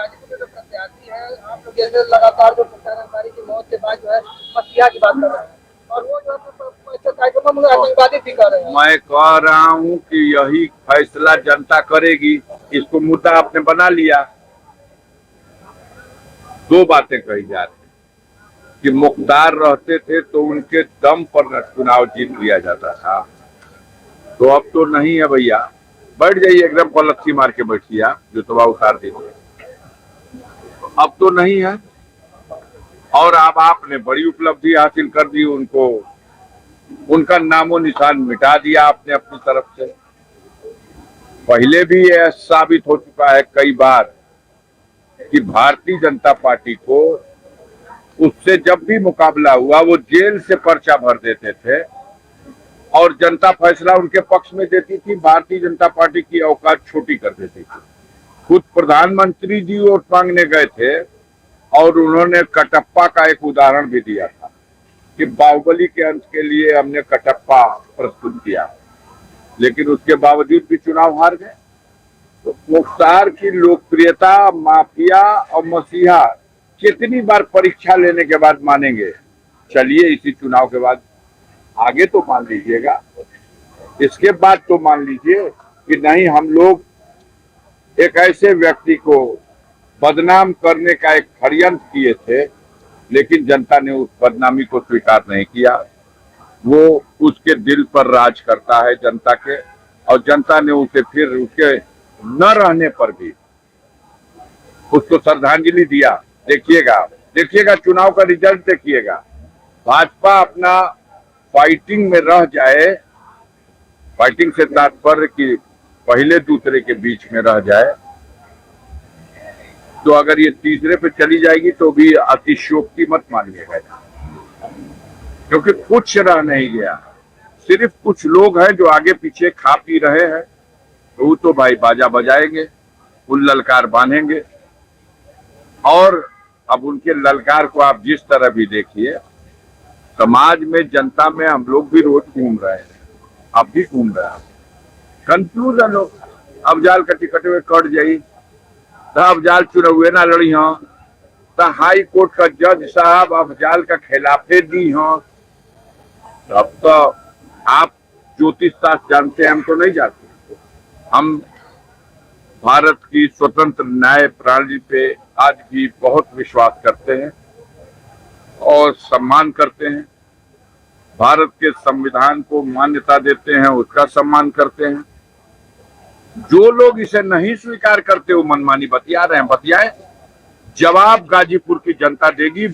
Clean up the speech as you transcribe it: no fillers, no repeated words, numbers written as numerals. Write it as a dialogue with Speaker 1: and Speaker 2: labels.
Speaker 1: गाजीपुर के जो प्रत्याशी है, आप लोग जैसे लगातार जो मुख्तार अंसारी की मौत के बाद जो है मसीहा की बात कर रहे हैं और वो जो है कार्यक्रम में आतंकवादी भी कर रहे हैं।
Speaker 2: मैं कह रहा हूं कि यही फैसला जनता करेगी। इसको मुद्दा आपने बना लिया। दो बातें कही जा रही कि मुख्तार रहते थे तो उनके दम पर चुनाव जीत लिया जाता था, तो अब तो नहीं है भैया। बैठ जाइए, एकदम पलक्की मार के बैठिए, आप जो तबाह उतार दीजिए। अब तो नहीं है। और अब आपने बड़ी उपलब्धि हासिल कर दी, उनको उनका नामो निशान मिटा दिया आपने अपनी तरफ से। पहले भी यह साबित हो चुका है कई बार कि भारतीय जनता पार्टी को उससे जब भी मुकाबला हुआ वो जेल से पर्चा भर देते थे और जनता फैसला उनके पक्ष में देती थी। भारतीय जनता पार्टी की औकात छोटी कर देती थी। खुद प्रधानमंत्री जी वोट मांगने गए थे और उन्होंने कटप्पा का एक उदाहरण भी दिया था कि बाहुबली के अंश के लिए हमने कटप्पा प्रस्तुत किया, लेकिन उसके बावजूद भी चुनाव हार गए। तो मुख्तार की लोकप्रियता माफिया और मसीहा कितनी बार परीक्षा लेने के बाद मानेंगे? चलिए इसी चुनाव के बाद आगे तो मान लीजिएगा, इसके बाद तो मान लीजिए कि नहीं, हम लोग एक ऐसे व्यक्ति को बदनाम करने का एक षड्यंत्र किए थे, लेकिन जनता ने उस बदनामी को स्वीकार नहीं किया। वो उसके दिल पर राज करता है जनता के, और जनता ने उसे फिर उसके न रहने पर भी उसको श्रद्धांजलि दिया। देखिएगा चुनाव का रिजल्ट देखिएगा। भाजपा अपना फाइटिंग में रह जाए, फाइटिंग से तात्पर्य कि पहले दूसरे के बीच में रह जाए, तो अगर ये तीसरे पे चली जाएगी तो भी अतिशयोक्ति मत मानिएगा, क्योंकि कुछ रह नहीं गया। सिर्फ कुछ लोग हैं जो आगे पीछे खा पी रहे हैं, तो वो तो भाई बाजा बजाएंगे, उन ललकार बांधेंगे। और अब उनके ललकार को आप जिस तरह भी देखिए, समाज में जनता में हम लोग भी रोज घूम रहे हैं, आप भी घूम रहे हैं। कंफ्यूजन हो, अब जाल का टिकट में कट जाई, अब जाल चुनावे ना लड़ी हाँ, तो हाई कोर्ट का जज साहब अब जाल का खिलाफे दी हाँ। अब तो आप ज्योतिष शास्त्र जानते हैं, हम तो नहीं जानते। हम भारत की स्वतंत्र न्याय प्रणाली पे आज भी बहुत विश्वास करते हैं और सम्मान करते हैं। भारत के संविधान को मान्यता देते हैं, उसका सम्मान करते हैं। जो लोग इसे नहीं स्वीकार करते वो मनमानी बतिया रहे हैं, बतियाए। जवाब गाजीपुर की जनता देगी।